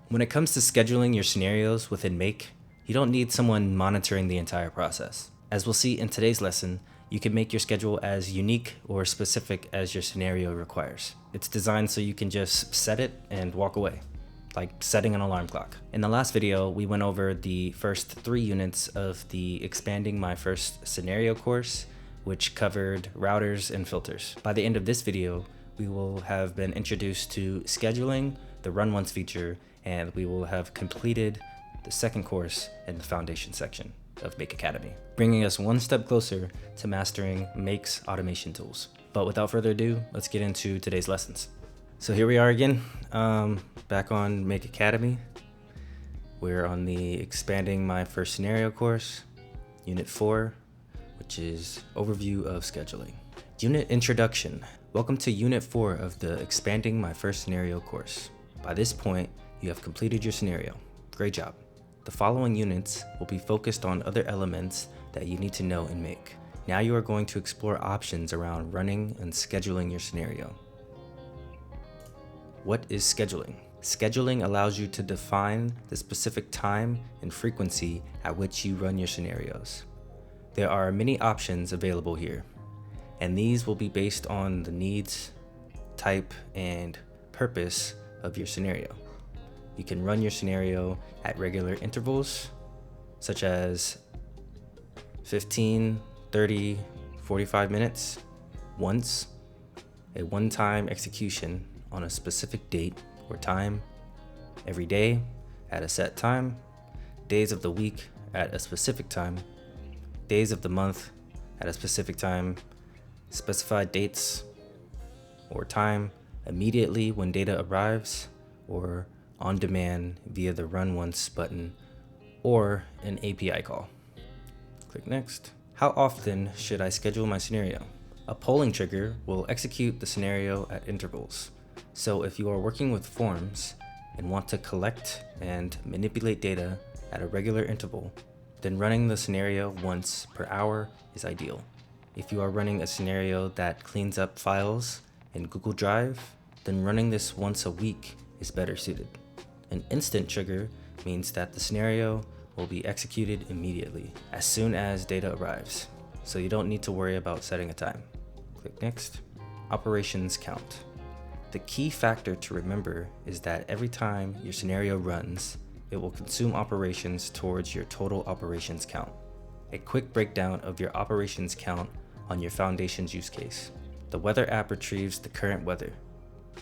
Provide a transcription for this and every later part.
When it comes to scheduling your scenarios within Make, you don't need someone monitoring the entire process. As we'll see in today's lesson, you can make your schedule as unique or specific as your scenario requires. It's designed so you can just set it and walk away, like setting an alarm clock. In the last video, we went over the first 3 units of the Expanding My First Scenario course, which covered routers and filters. By the end of this video, we will have been introduced to scheduling, the Run Once feature, and we will have completed the second course in the foundation section of Make Academy, bringing us one step closer to mastering Make's automation tools. But without further ado, let's get into today's lessons. So here we are again, back on Make Academy. We're on the Expanding My First Scenario course, Unit 4, which is Overview of Scheduling. Unit Introduction. Welcome to Unit 4 of the Expanding My First Scenario course. By this point, you have completed your scenario. Great job. The following units will be focused on other elements that you need to know in Make. Now you are going to explore options around running and scheduling your scenario. What is scheduling? Scheduling allows you to define the specific time and frequency at which you run your scenarios. There are many options available here, and these will be based on the needs, type, and purpose of your scenario. You can run your scenario at regular intervals, such as 15, 30, 45 minutes, once, a one-time execution on a specific date or time, every day at a set time, days of the week at a specific time, days of the month at a specific time, specified dates or time immediately when data arrives, or on demand via the Run Once button or an API call. Click Next. How often should I schedule my scenario? A polling trigger will execute the scenario at intervals. So if you are working with forms and want to collect and manipulate data at a regular interval, then running the scenario once per hour is ideal. If you are running a scenario that cleans up files in Google Drive, then running this once a week is better suited. An instant trigger means that the scenario will be executed immediately as soon as data arrives, so you don't need to worry about setting a time. Click Next. Operations count. The key factor to remember is that every time your scenario runs, it will consume operations towards your total operations count. A quick breakdown of your operations count on your foundations use case. The weather app retrieves the current weather,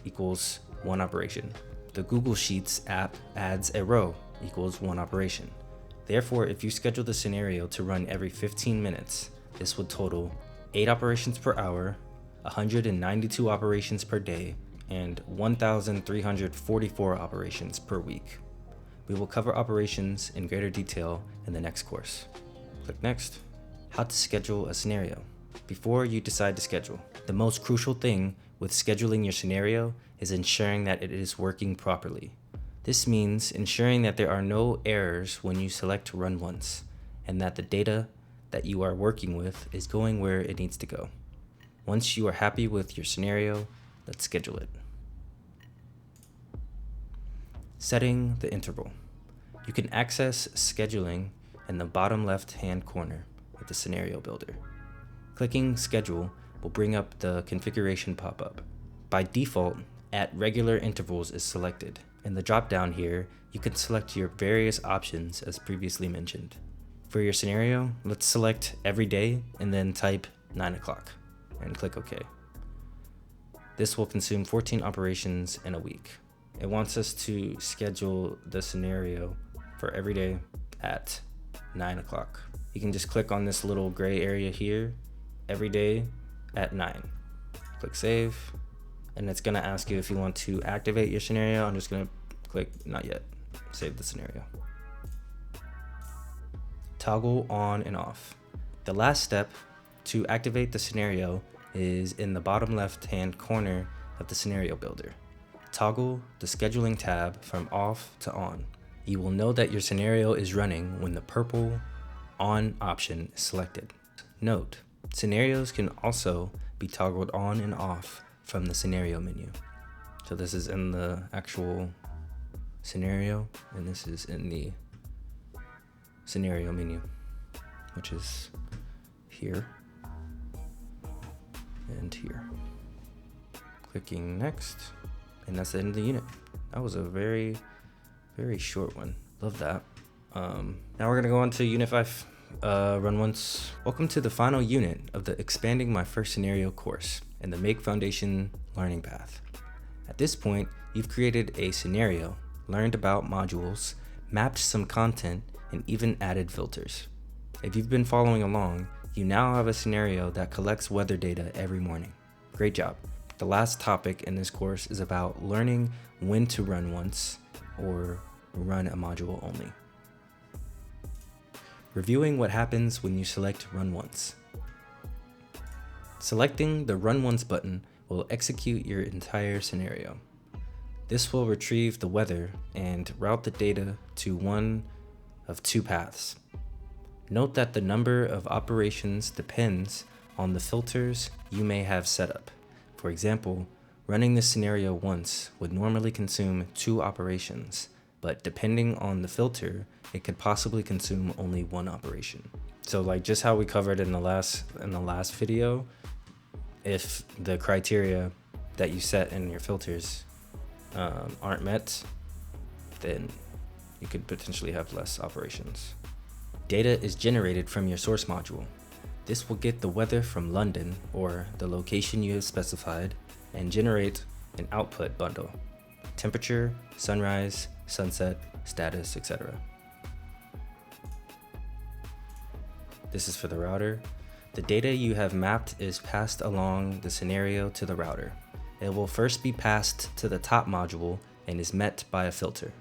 equals 1 operation. The Google Sheets app adds a row, equals 1 operation. Therefore, if you schedule the scenario to run every 15 minutes, this would total 8 operations per hour, 192 operations per day, and 1,344 operations per week. We will cover operations in greater detail in the next course. Click Next. How to schedule a scenario. Before you decide to schedule, the most crucial thing with scheduling your scenario is ensuring that it is working properly. This means ensuring that there are no errors when you select to run once, and that the data that you are working with is going where it needs to go. Once you are happy with your scenario, let's schedule it. Setting the interval. You can access scheduling in the bottom left-hand corner of the scenario builder. Clicking Schedule will bring up the configuration pop-up. By default, at regular intervals is selected. In the drop-down here, you can select your various options as previously mentioned. For your scenario, let's select every day and then type 9 o'clock and click OK. This will consume 14 operations in a week. It wants us to schedule the scenario for every day at 9 o'clock. You can just click on this little gray area here, every day at 9. Click Save, and it's gonna ask you if you want to activate your scenario. I'm just gonna click Not Yet. Save the scenario. Toggle on and off. The last step to activate the scenario is in the bottom left-hand corner of the scenario builder. Toggle the scheduling tab from off to on. You will know that your scenario is running when the purple on option is selected. Note, scenarios can also be toggled on and off from the scenario menu. So this is in the actual scenario, and this is in the scenario menu, which is here and here. Clicking next, and that's the end of the unit. That was a very short one. Love that. Now we're gonna go on to Unit 5, Run Once. Welcome to the final unit of the Expanding My First Scenario course and the Make Foundation learning path. At this point, you've created a scenario, learned about modules, mapped some content, and even added filters. If you've been following along, you now have a scenario that collects weather data every morning. Great job. The last topic in this course is about learning when to run once or run a module only. Reviewing what happens when you select Run Once. Selecting the Run Once button will execute your entire scenario. This will retrieve the weather and route the data to one of two paths. Note that the number of operations depends on the filters you may have set up. For example, running this scenario once would normally consume 2 operations, but depending on the filter, it could possibly consume only 1 operation. So like just how we covered in the last video, if the criteria that you set in your filters aren't met, then you could potentially have less operations. Data is generated from your source module. This will get the weather from London, or the location you have specified, and generate an output bundle: temperature, sunrise, sunset, status, etc. This is for the router. The data you have mapped is passed along the scenario to the router. It will first be passed to the top module and is met by a filter.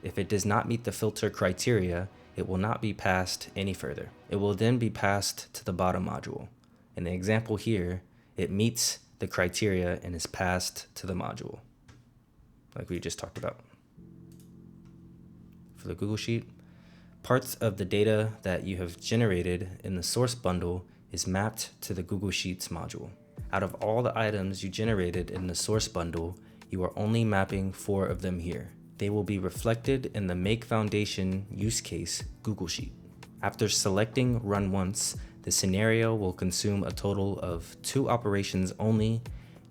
If it does not meet the filter criteria, it will not be passed any further. It will then be passed to the bottom module. In the example here, it meets the criteria and is passed to the module, like we just talked about. For the Google Sheet, parts of the data that you have generated in the source bundle is mapped to the Google Sheets module. Out of all the items you generated in the source bundle, you are only mapping 4 of them here. They will be reflected in the Make Foundation use case Google Sheet. After selecting Run Once, the scenario will consume a total of 2 operations only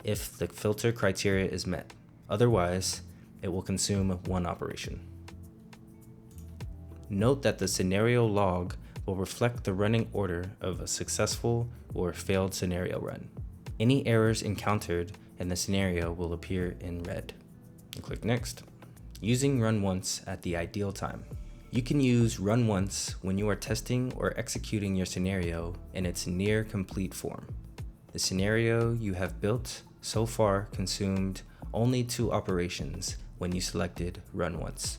if the filter criteria is met. Otherwise, it will consume 1 operation. Note that the scenario log will reflect the running order of a successful or failed scenario run. Any errors encountered in the scenario will appear in red. Click Next. Using Run Once at the ideal time. You can use Run Once when you are testing or executing your scenario in its near complete form. The scenario you have built so far consumed only 2 operations when you selected Run Once.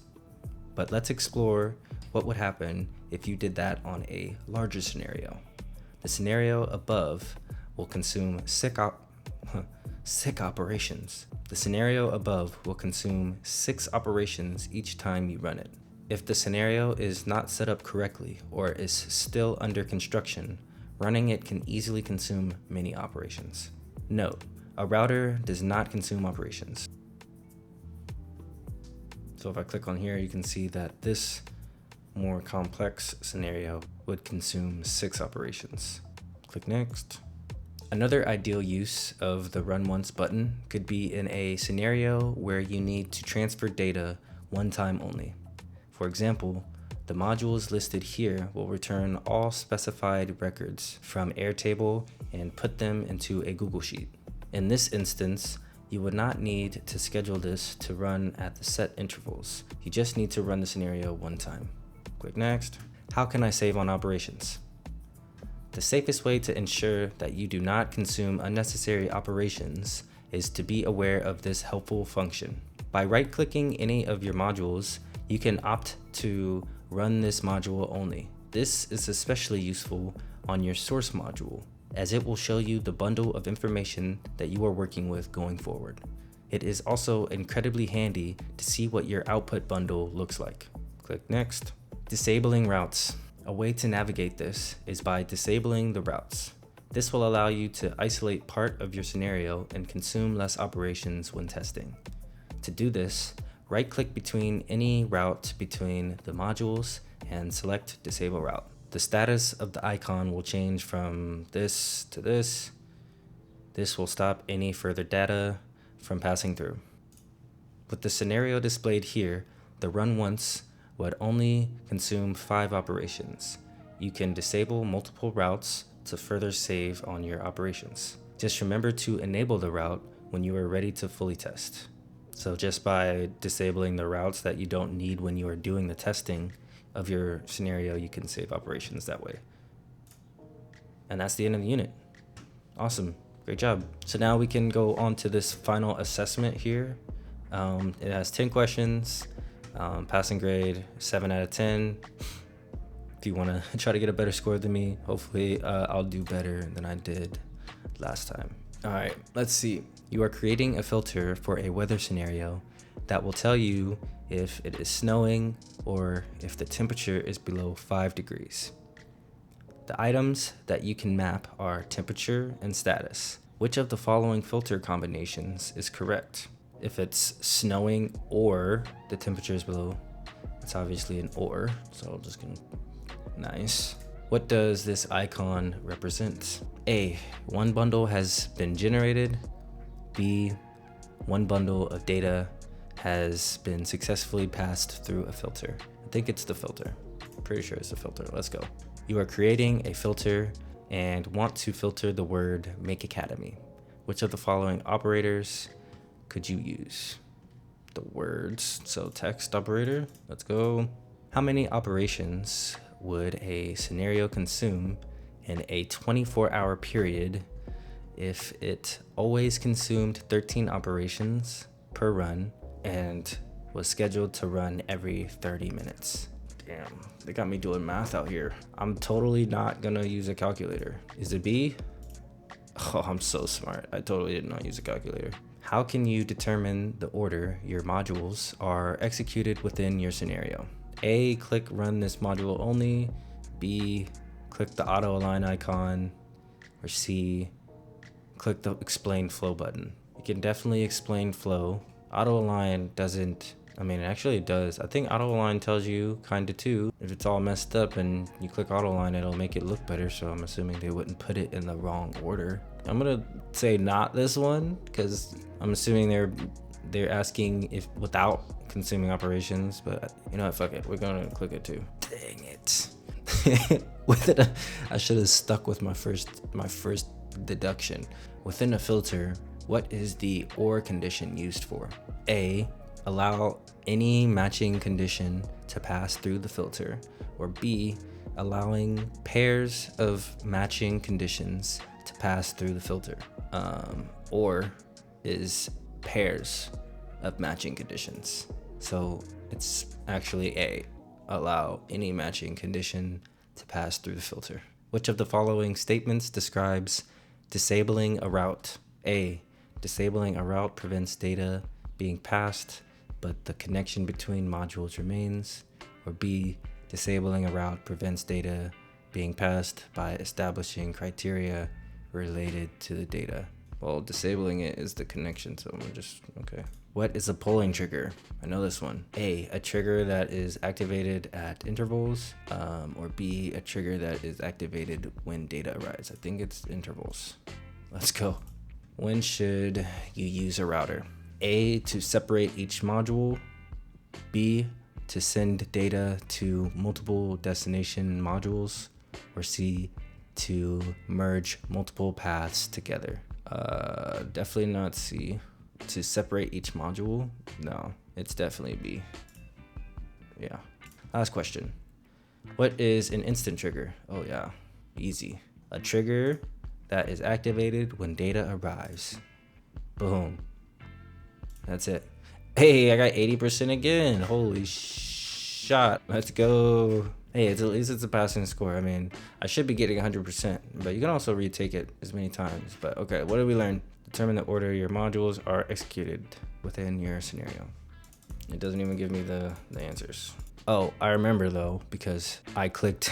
But let's explore what would happen if you did that on a larger scenario. The scenario above will consume 6 operations. The scenario above will consume 6 operations each time you run it. If the scenario is not set up correctly or is still under construction, running it can easily consume many operations. Note, a router does not consume operations. So if I click on here, you can see that this more complex scenario would consume 6 operations. Click Next. Another ideal use of the Run Once button could be in a scenario where you need to transfer data one time only. For example, the modules listed here will return all specified records from Airtable and put them into a Google Sheet. In this instance, you would not need to schedule this to run at the set intervals. You just need to run the scenario one time. Click Next. How can I save on operations? The safest way to ensure that you do not consume unnecessary operations is to be aware of this helpful function. By right-clicking any of your modules, you can opt to run this module only. This is especially useful on your source module, as it will show you the bundle of information that you are working with going forward. It is also incredibly handy to see what your output bundle looks like. Click Next. Disabling routes. A way to navigate this is by disabling the routes. This will allow you to isolate part of your scenario and consume less operations when testing. To do this, Right-click between any route between the modules and select Disable Route. The status of the icon will change from this to this. This will stop any further data from passing through. With the scenario displayed here, the run once would only consume 5 operations. You can disable multiple routes to further save on your operations. Just remember to enable the route when you are ready to fully test. So just by disabling the routes that you don't need when you are doing the testing of your scenario, you can save operations that way. And that's the end of the unit. Awesome, great job. So now we can go on to this final assessment here. It has 10 questions, passing grade 7 out of 10. If you want to try to get a better score than me, hopefully I'll do better than I did last time. All right, let's see. You are creating a filter for a weather scenario that will tell you if it is snowing or if the temperature is below 5 degrees. The items that you can map are temperature and status. Which of the following filter combinations is correct? If it's snowing or the temperature is below, it's obviously an or, so I'm just gonna, nice. What does this icon represent? A, one bundle has been generated. B, one bundle of data has been successfully passed through a filter. I think it's the filter. I'm pretty sure it's the filter. Let's go. You are creating a filter and want to filter the word Make Academy. Which of the following operators could you use? The words, so text operator, let's go. How many operations would a scenario consume in a 24-hour period if it always consumed 13 operations per run and was scheduled to run every 30 minutes? Damn, they got me doing math out here. I'm totally not gonna use a calculator. Is it B? Oh, I'm so smart. I totally did not use a calculator. How can you determine the order your modules are executed within your scenario? A, click run this module only. B, click the auto align icon. Or C, click the explain flow button. You can definitely explain flow. Auto align doesn't, I mean, actually it does. I think auto align tells you kinda too. If it's all messed up and you click auto align, it'll make it look better. So I'm assuming they wouldn't put it in the wrong order. I'm gonna say not this one, because I'm assuming they're asking if without consuming operations, but you know what, fuck it, we're gonna click it too. Dang it. With it, I should have stuck with my first deduction. Within a filter, what is the or condition used for? A, allow any matching condition to pass through the filter, or B, allowing pairs of matching conditions to pass through the filter. Or is pairs of matching conditions. So it's actually A, allow any matching condition to pass through the filter. Which of the following statements describes disabling a route? A, disabling a route prevents data being passed, but the connection between modules remains. Or B, disabling a route prevents data being passed by establishing criteria related to the data. Well, disabling it is the connection, so I'm just, okay. What is a polling trigger? I know this one. A trigger that is activated at intervals, or B, a trigger that is activated when data arrives. I think it's intervals. Let's go. When should you use a router? A, to separate each module. B, to send data to multiple destination modules. Or C, to merge multiple paths together. Definitely not C. To separate each module? No, it's definitely B. Yeah. Last question. What is an instant trigger? Oh yeah, easy. A trigger that is activated when data arrives. Boom. That's it. Hey, I got 80% again. Holy shot. Let's go. Hey, at least it's a passing score. I mean, I should be getting 100%, but you can also retake it as many times. But okay, what did we learn? Determine the order your modules are executed within your scenario. It doesn't even give me the answers. Oh, I remember though, because I clicked,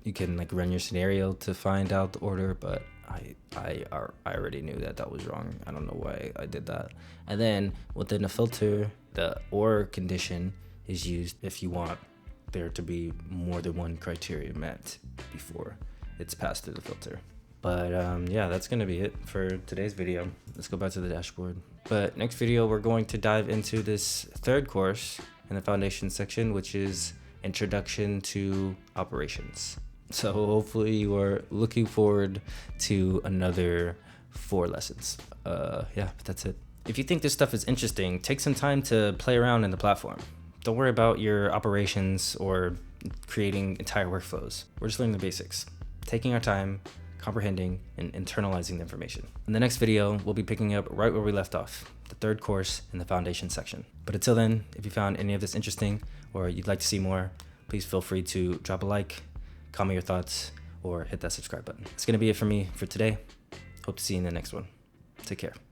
you can like run your scenario to find out the order, but I already knew that was wrong. I don't know why I did that. And then within a filter, the or condition is used if you want there to be more than one criteria met before it's passed through the filter. But yeah, that's gonna be it for today's video. Let's go back to the dashboard. But next video, we're going to dive into this third course in the foundation section, which is Introduction to Operations. So hopefully you are looking forward to another 4 lessons. Yeah, but that's it. If you think this stuff is interesting, take some time to play around in the platform. Don't worry about your operations or creating entire workflows. We're just learning the basics, taking our time, comprehending, and internalizing the information. In the next video, we'll be picking up right where we left off, the third course in the foundation section. But until then, if you found any of this interesting or you'd like to see more, please feel free to drop a like, comment your thoughts, or hit that subscribe button. It's gonna be it for me for today. Hope to see you in the next one. Take care.